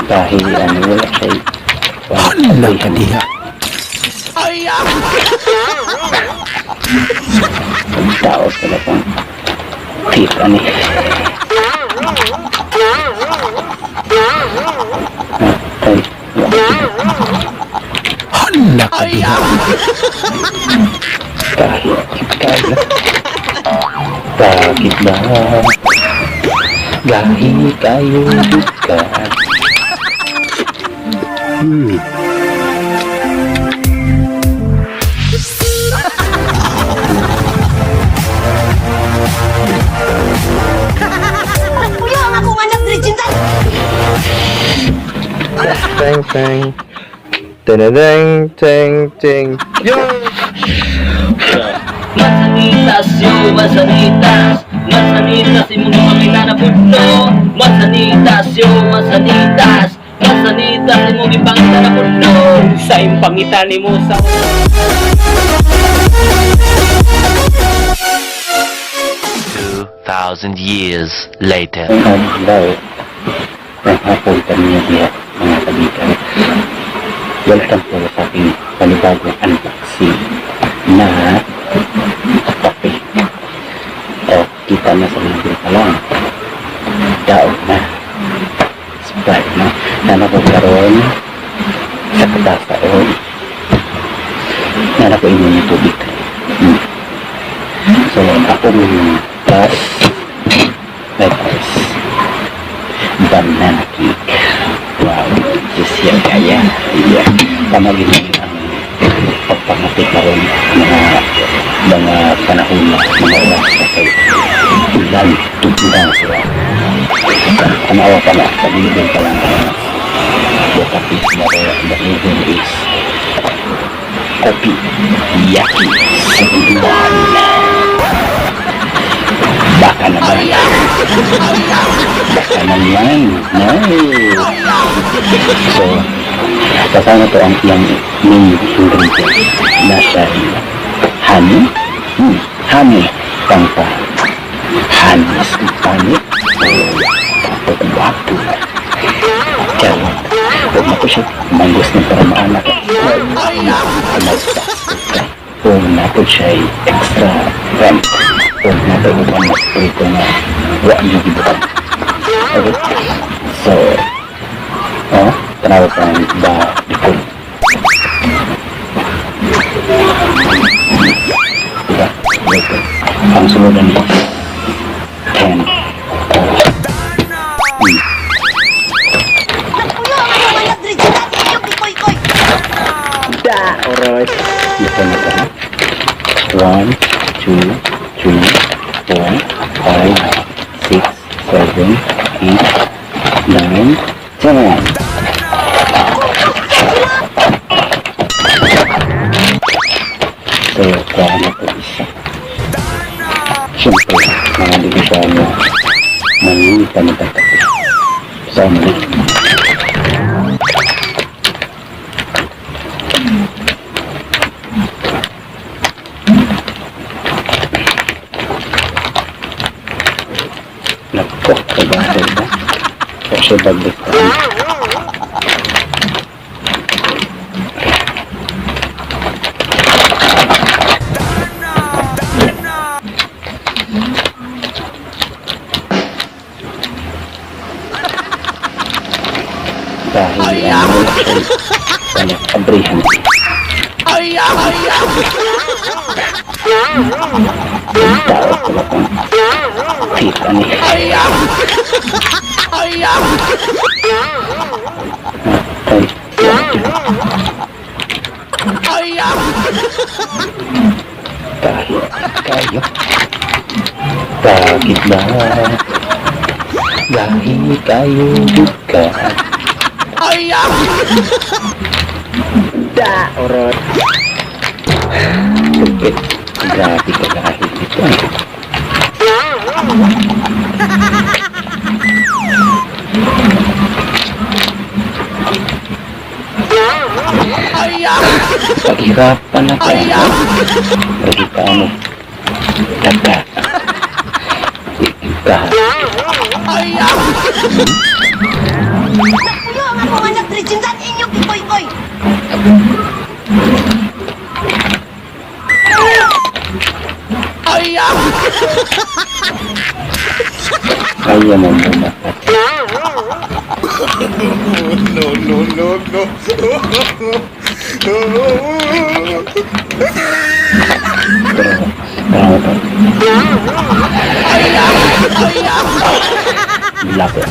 Dahil wala siya Hala ka diha. ang tao talagang tip Ay, Hala ka diha. Bakit ba? Gahi kayo ka. Kuya, ang akong anak Reginald! Teng teng. Tenedeng teng teng. Yo! Masanitas yo, masanitas. Masanitas imong mga nanapudno. Masanitas yo, masanitas. Masanitas imong ipangita na pudno. Sa impangita nimo sa 2,000 years later. Ang daw, ang hapon kami diya, mga kaibigan. Welcome po sa ating panibagong unboxing na kape. Kita na sa mga pa lang. Daon na. Sprite na. Na napagkaroon sa katasaon. Na napainyo ng tubig. So, ako yung plus letters banana cake. Wow, just yan kaya. Yeah. Tamagin mo ang pagpangapit na rin mga panahon na mga oras na kayo. Ilan, tutulang sila. Kanawa pa na, pag-ibig pa lang the topic na rin, the reason is kopi yaki sebulan. Baka naman. Baka naman. No. So, kasama to ang iyang main ingredient. Nasa honey. Honey. Tanpa honey. Honey. Pagwapo. Kaya, huwag na po siya manggos ng para maanak. Huwag na po siya extra rent. Huwag na po upang mas prito na huwag niyo gibutan. Okay? So, tanawa pa ng ba dikul. Diba? Okay. Ang sunod na niya. 10. Kuya, ang akong anak Reginald! Yung ikoy-koy! Alright. Ito na ka. 1, 2, 3, 4, 5, 6, 7, 8, 9, 10. So, kaya na po isa. Siyempre, mga division mo, manginita na tatapos. So, muli. Nako, kabahal na. Kasi baglit pa. Dahil banyak kabrihan. Ang tao talagang kita niya. Dahil kayo. Bakit ba? Dahil kayo ka. Orot. Sukit. Grabe ka kahit ito. Paghirapan na tayo. Paghirapan. Daga. Ikaw. Kuya, ang Kaya mo muna. Pero ito. Lapit.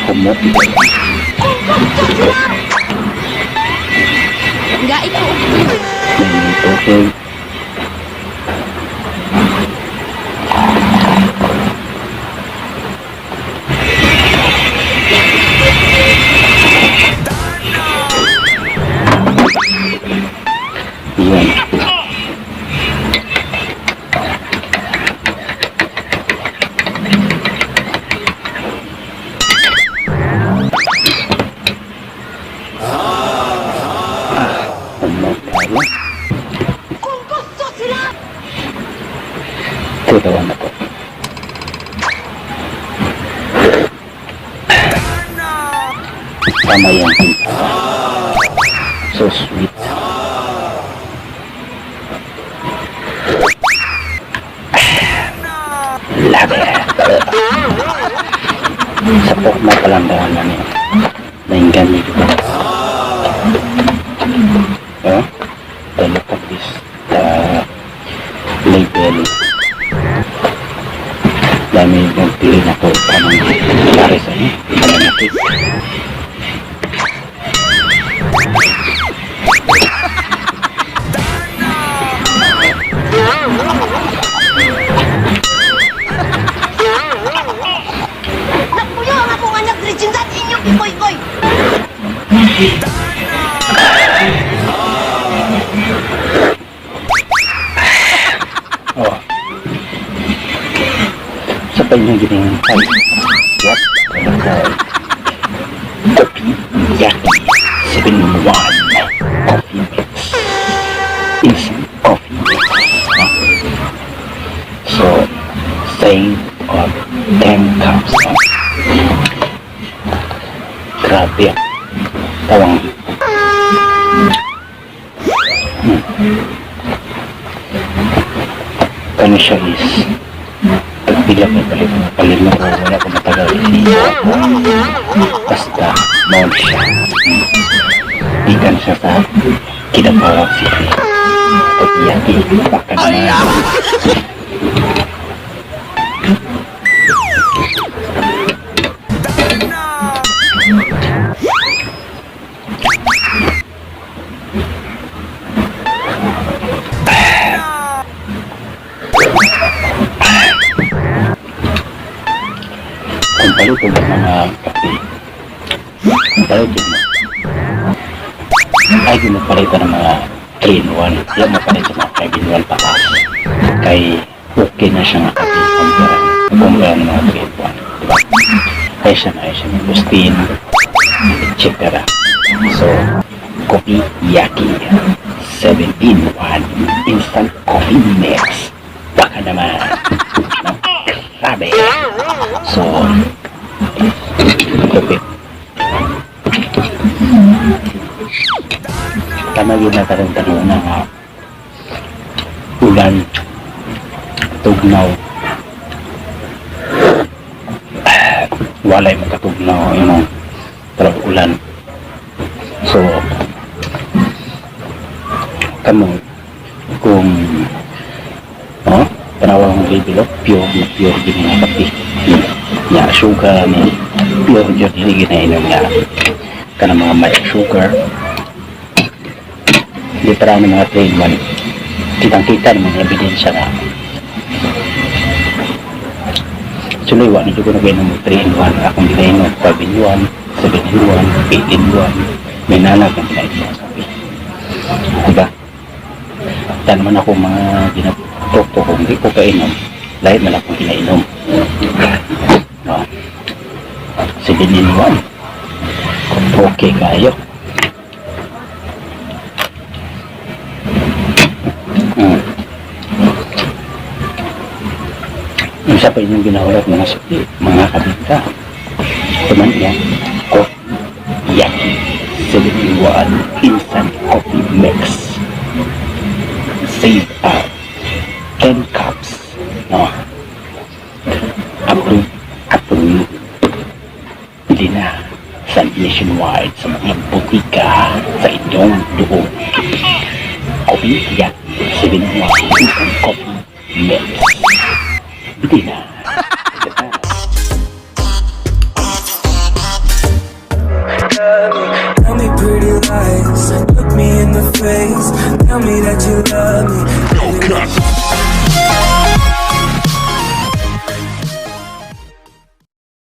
Kumot. Enggak itu. Okay. Yan. Kung gusto sila. Tutawan na po. Tama yan. So sweet. Love it. Sa po na palang daan na niya. Nainggan niyo ko. Oh, the look of this label. Dami yung pili na po anong pare sa inyo. Ano na cake. Nagpuyo ang akong anak Reginald inyong ikoy-koy. Oh. Sa pa yung ginang ay what? Kopi Yaki 7-in-1 coffee mix. Instant coffee mix. Huh? So, save of 10 cups. Huh? Grabe. Tawang. Kano siya is pagpila ko palit mo ko wala ko matagal basta mount siya ikan siya sa Kidapawan City Pagiyaki baka naman kung paluto ng mga kape kung paluto mo ay ginapalita ng mga 3-in-1 yan mapalit sa mga 5-in-1 patas kay okay na siya nga kape kumpara ng mga 3-in-1 diba? Ay siya may Agustin etc. So Kopi Yaki 7-in-1 instant coffee mix baka naman grabe. So, kopi. Tama yun na tanong na nga ulan, tugnaw, walay magkatugnaw, you know, talagang ulan. So, kamo, kung panawang level of pure din nga kape nga sugar ni pure din ginainom nga kana mga may sugar di para ng mga train man kitang-kita naman yung ebidensya na suliwa na ko na gainom mo 3-in-1 akong ginainom 5-in-1 7-in-1 8-in-1 may nalag ang ginainom sabi diba ta naman ako mga ginapokto kung hindi ko kainom lahit na lang kung kinainom no. 7-in-1 okay kayo Isa pa inyong ginaulat mga sukli, mga kabita. Teman yan, Coffee Yaki 71 Instant Coffee Mix. Save out 10 cups. No? Approve. Hindi na sa nationwide sa mga butika sa inyong doon. Coffee Yaki 71 Instant Coffee Mix. Hindi na